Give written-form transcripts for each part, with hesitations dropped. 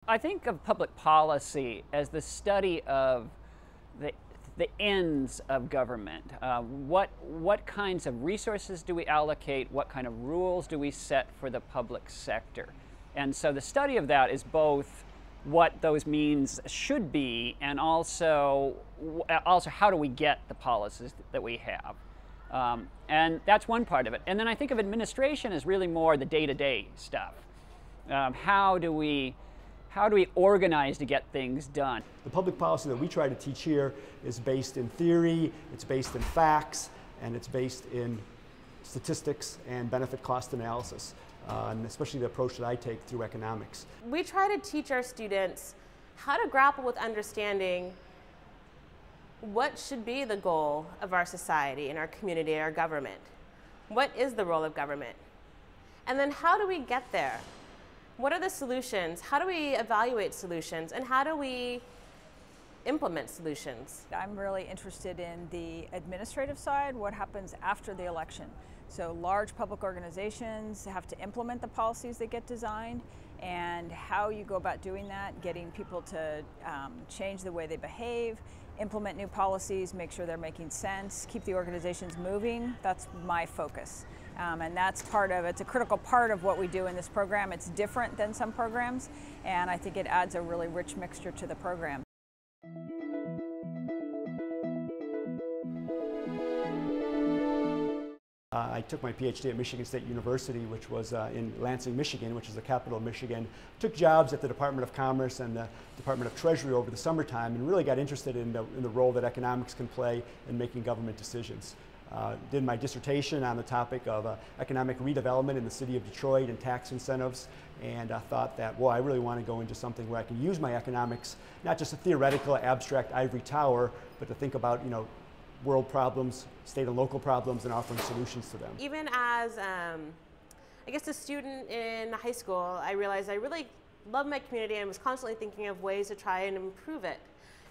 I think of public policy as the study of the ends of government. What kinds of resources do we allocate? What kind of rules do we set for the public sector? And so the study of that is both what those means should be, and also how do we get the policies that we have. And that's one part of it. And then I think of administration as really more the day-to-day stuff. How do we organize to get things done? The public policy that we try to teach here is based in theory, it's based in facts, and it's based in statistics and benefit cost analysis, and especially the approach that I take through economics. We try to teach our students how to grapple with understanding what should be the goal of our society and our community, our government. What is the role of government? And then how do we get there? What are the solutions? How do we evaluate solutions? And how do we implement solutions? I'm really interested in the administrative side, what happens after the election. So large public organizations have to implement the policies that get designed, and how you go about doing that, getting people to change the way they behave, implement new policies, make sure they're making sense, keep the organizations moving. That's my focus. And that's it's a critical part of what we do in this program. It's different than some programs, and I think it adds a really rich mixture to the program. I took my PhD at Michigan State University, which was in Lansing, Michigan, which is the capital of Michigan. Took jobs at the Department of Commerce and the Department of Treasury over the summertime, and really got interested in the role that economics can play in making government decisions. Did my dissertation on the topic of economic redevelopment in the city of Detroit and tax incentives, and I thought that, well, I really want to go into something where I can use my economics, not just a theoretical, abstract ivory tower, but to think about, world problems, state and local problems, and offering solutions to them. Even as, I guess, a student in high school, I realized I really loved my community and was constantly thinking of ways to try and improve it.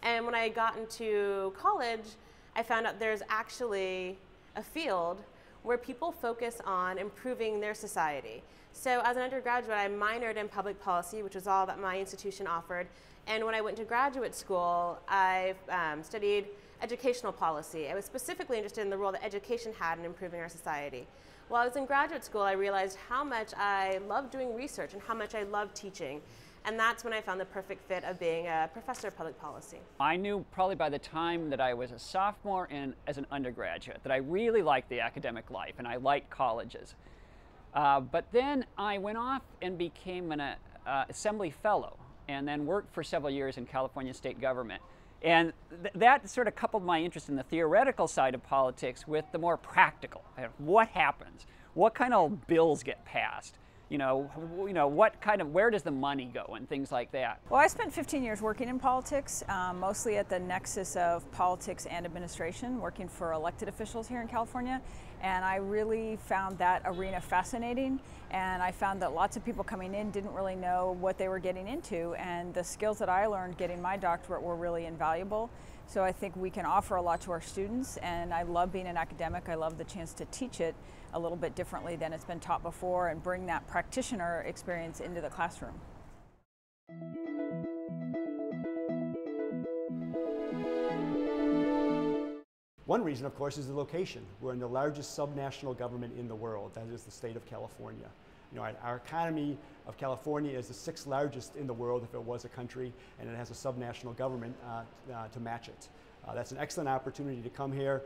And when I got into college, I found out there's actually a field where people focus on improving their society. So as an undergraduate, I minored in public policy, which was all that my institution offered. And when I went to graduate school, I studied educational policy. I was specifically interested in the role that education had in improving our society. While I was in graduate school, I realized how much I loved doing research and how much I loved teaching. And that's when I found the perfect fit of being a professor of public policy. I knew probably by the time that I was a sophomore and as an undergraduate that I really liked the academic life and I liked colleges. But then I went off and became an assembly fellow and then worked for several years in California state government. And that sort of coupled my interest in the theoretical side of politics with the more practical. What happens? What kind of bills get passed? Where does the money go and things like that? Well, I spent 15 years working in politics, mostly at the nexus of politics and administration, working for elected officials here in California. And I really found that arena fascinating. And I found that lots of people coming in didn't really know what they were getting into. And the skills that I learned getting my doctorate were really invaluable. So I think we can offer a lot to our students. And I love being an academic. I love the chance to teach it a little bit differently than it's been taught before and bring that practitioner experience into the classroom. One reason, of course, is the location. We're in the largest subnational government in the world. That is the state of California. Our economy of California is the 6th largest in the world if it was a country, and it has a subnational government to match it. That's an excellent opportunity to come here,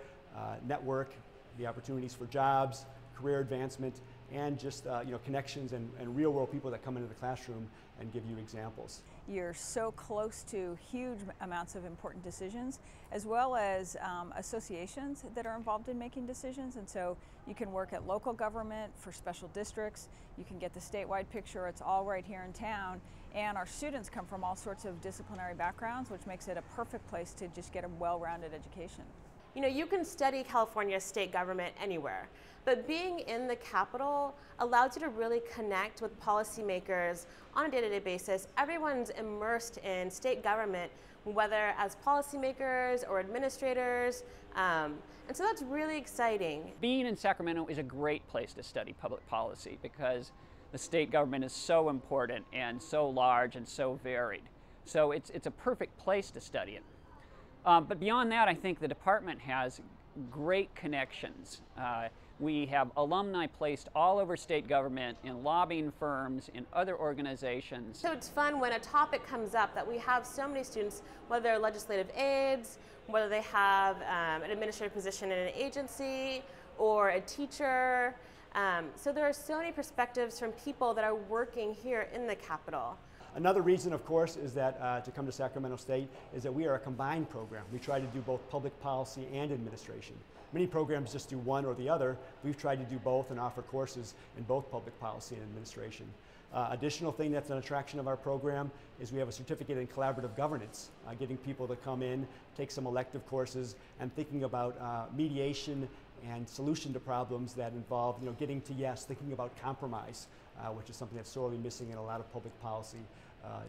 network, the opportunities for jobs, career advancement, and just connections and real-world people that come into the classroom and give you examples. You're so close to huge amounts of important decisions, as well as associations that are involved in making decisions. And so you can work at local government for special districts. You can get the statewide picture. It's all right here in town. And our students come from all sorts of disciplinary backgrounds, which makes it a perfect place to just get a well-rounded education. You can study California state government anywhere, but being in the capital allows you to really connect with policymakers on a day-to-day basis. Everyone's immersed in state government, whether as policymakers or administrators, and so that's really exciting. Being in Sacramento is a great place to study public policy because the state government is so important and so large and so varied. So it's a perfect place to study it. But beyond that, I think the department has great connections. We have alumni placed all over state government, in lobbying firms, in other organizations. So it's fun when a topic comes up that we have so many students, whether they're legislative aides, whether they have an administrative position in an agency, or a teacher. So there are so many perspectives from people that are working here in the Capitol. Another reason, of course, is that to come to Sacramento State is that we are a combined program. We try to do both public policy and administration. Many programs just do one or the other. We've tried to do both and offer courses in both public policy and administration. Additional thing that's an attraction of our program is we have a certificate in collaborative governance, getting people to come in, take some elective courses, and thinking about mediation and solution to problems that involve, getting to yes, thinking about compromise, which is something that's sorely missing in a lot of public policy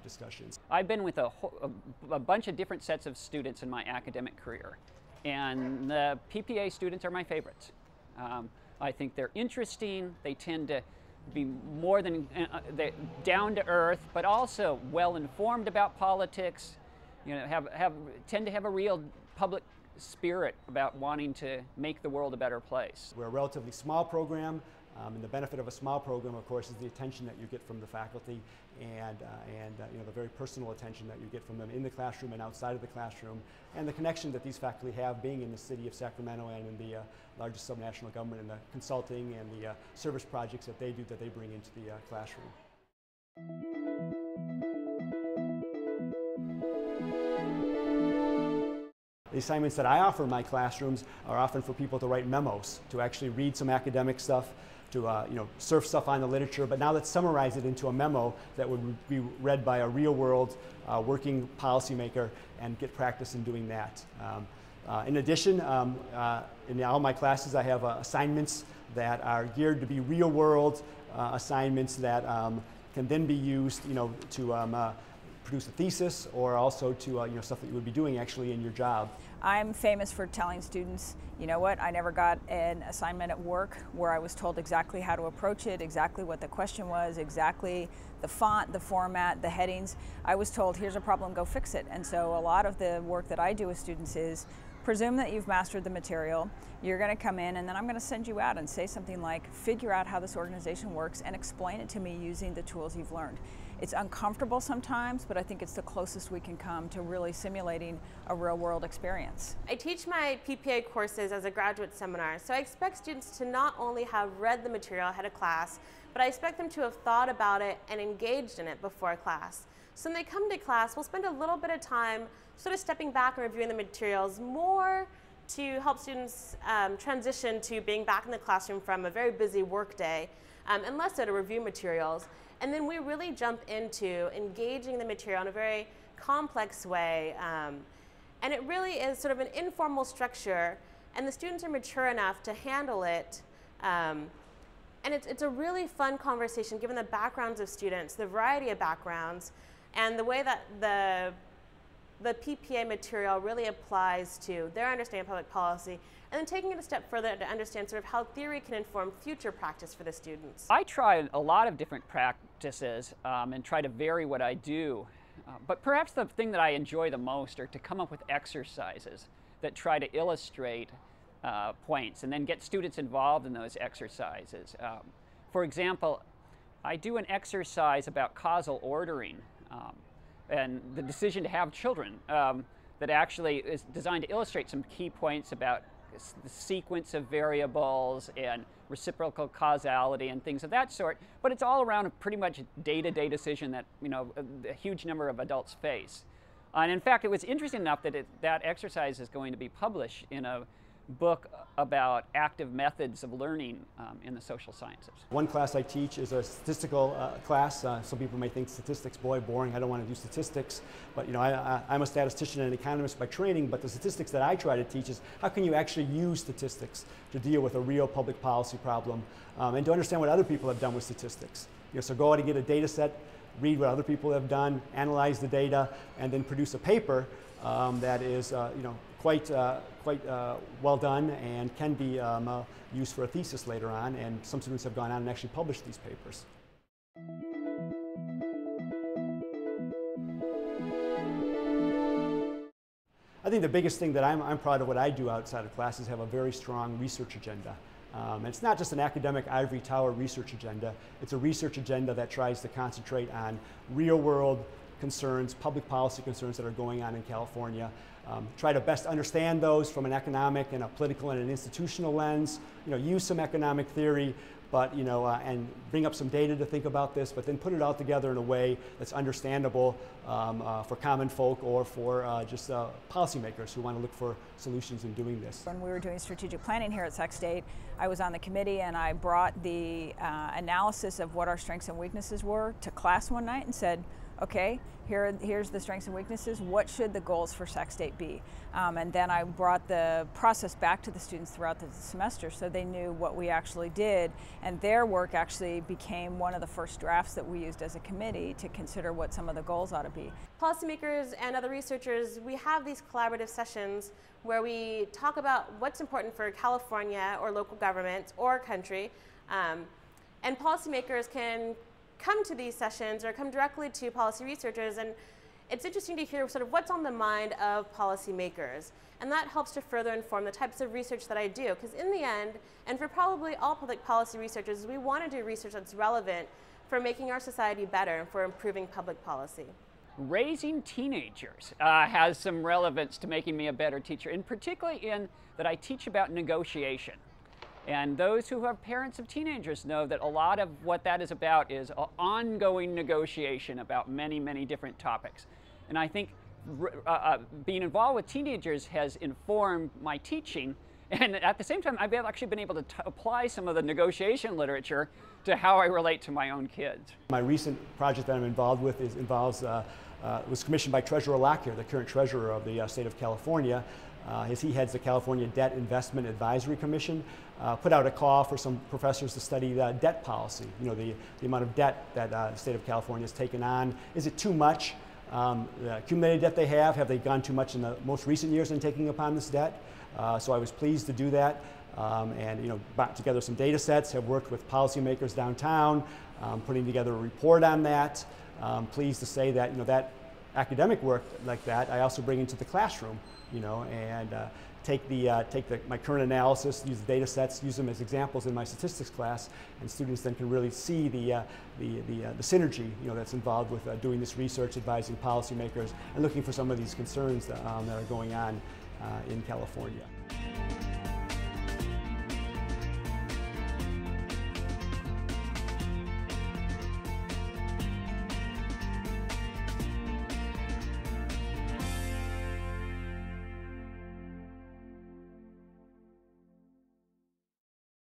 discussions. I've been with a bunch of different sets of students in my academic career, and the PPA students are my favorites. I think they're interesting. They tend to be more than down to earth, but also well informed about politics. Tend to have a real public spirit about wanting to make the world a better place. We're a relatively small program, and the benefit of a small program, of course, is the attention that you get from the faculty and the very personal attention that you get from them in the classroom and outside of the classroom, and the connection that these faculty have being in the city of Sacramento and in the largest subnational government, and the consulting and the service projects that they do that they bring into the classroom. The assignments that I offer in my classrooms are often for people to write memos, to actually read some academic stuff, to surf stuff on the literature, but now let's summarize it into a memo that would be read by a real-world working policymaker and get practice in doing that. In addition, in all my classes I have assignments that are geared to be real-world assignments that can then be used to produce a thesis, or also to stuff that you would be doing actually in your job. I'm famous for telling students, you know what, I never got an assignment at work where I was told exactly how to approach it, exactly what the question was, exactly the font, the format, the headings. I was told, here's a problem, go fix it. And so a lot of the work that I do with students is presume that you've mastered the material. You're going to come in, and then I'm going to send you out and say something like, figure out how this organization works and explain it to me using the tools you've learned. It's uncomfortable sometimes, but I think it's the closest we can come to really simulating a real-world experience. I teach my PPA courses as a graduate seminar, so I expect students to not only have read the material ahead of class, but I expect them to have thought about it and engaged in it before class. So when they come to class, we'll spend a little bit of time sort of stepping back and reviewing the materials, more to help students transition to being back in the classroom from a very busy work day, and less so to review materials. And then we really jump into engaging the material in a very complex way. And it really is sort of an informal structure, and the students are mature enough to handle it. And it's a really fun conversation given the backgrounds of students, the variety of backgrounds, and the way that the PPA material really applies to their understanding of public policy, and then taking it a step further to understand sort of how theory can inform future practice for the students. I try a lot of different practices and try to vary what I do, but perhaps the thing that I enjoy the most are to come up with exercises that try to illustrate points and then get students involved in those exercises. For example, I do an exercise about causal ordering and the decision to have children that actually is designed to illustrate some key points about the sequence of variables and reciprocal causality and things of that sort, but it's all around a pretty much day-to-day decision that a huge number of adults face. And in fact, it was interesting enough that that exercise is going to be published in a book about active methods of learning in the social sciences. One class I teach is a statistical class. Some people may think statistics, boy, boring, I don't want to do statistics. But I'm a statistician and an economist by training, but the statistics that I try to teach is how can you actually use statistics to deal with a real public policy problem and to understand what other people have done with statistics. So go out and get a data set, read what other people have done, analyze the data, and then produce a paper that is quite well done and can be used for a thesis later on, and some students have gone on and actually published these papers. I think the biggest thing that I'm proud of what I do outside of class is have a very strong research agenda. And it's not just an academic ivory tower research agenda, it's a research agenda that tries to concentrate on real world concerns, public policy concerns that are going on in California. Try to best understand those from an economic and a political and an institutional lens. Use some economic theory, but and bring up some data to think about this, but then put it all together in a way that's understandable for common folk or for just policymakers who want to look for solutions in doing this. When we were doing strategic planning here at Sac State, I was on the committee and I brought the analysis of what our strengths and weaknesses were to class one night and said, okay, here's the strengths and weaknesses. What should the goals for Sac State be? And then I brought the process back to the students throughout the semester so they knew what we actually did, and their work actually became one of the first drafts that we used as a committee to consider what some of the goals ought to be. Policymakers and other researchers, we have these collaborative sessions where we talk about what's important for California or local governments or country, and policymakers can come to these sessions or come directly to policy researchers, and it's interesting to hear sort of what's on the mind of policymakers, and that helps to further inform the types of research that I do, because in the end, and for probably all public policy researchers, we want to do research that's relevant for making our society better and for improving public policy. Raising teenagers has some relevance to making me a better teacher, and particularly in that I teach about negotiation. And those who have parents of teenagers know that a lot of what that is about is ongoing negotiation about many, many different topics. And I think being involved with teenagers has informed my teaching, and at the same time I've actually been able to apply some of the negotiation literature to how I relate to my own kids. My recent project that I'm involved with was commissioned by Treasurer Lockyer, the current treasurer of the state of California. As he heads the California Debt Investment Advisory Commission, put out a call for some professors to study debt policy. The amount of debt that the state of California has taken on. Is it too much? The accumulated debt they have they gone too much in the most recent years in taking upon this debt? So I was pleased to do that, and brought together some data sets, have worked with policymakers downtown, putting together a report on that. Pleased to say that that academic work like that I also bring into the classroom, and take my current analysis, use the data sets, use them as examples in my statistics class, and students then can really see the synergy that's involved with doing this research, advising policymakers, and looking for some of these concerns that are going on in California.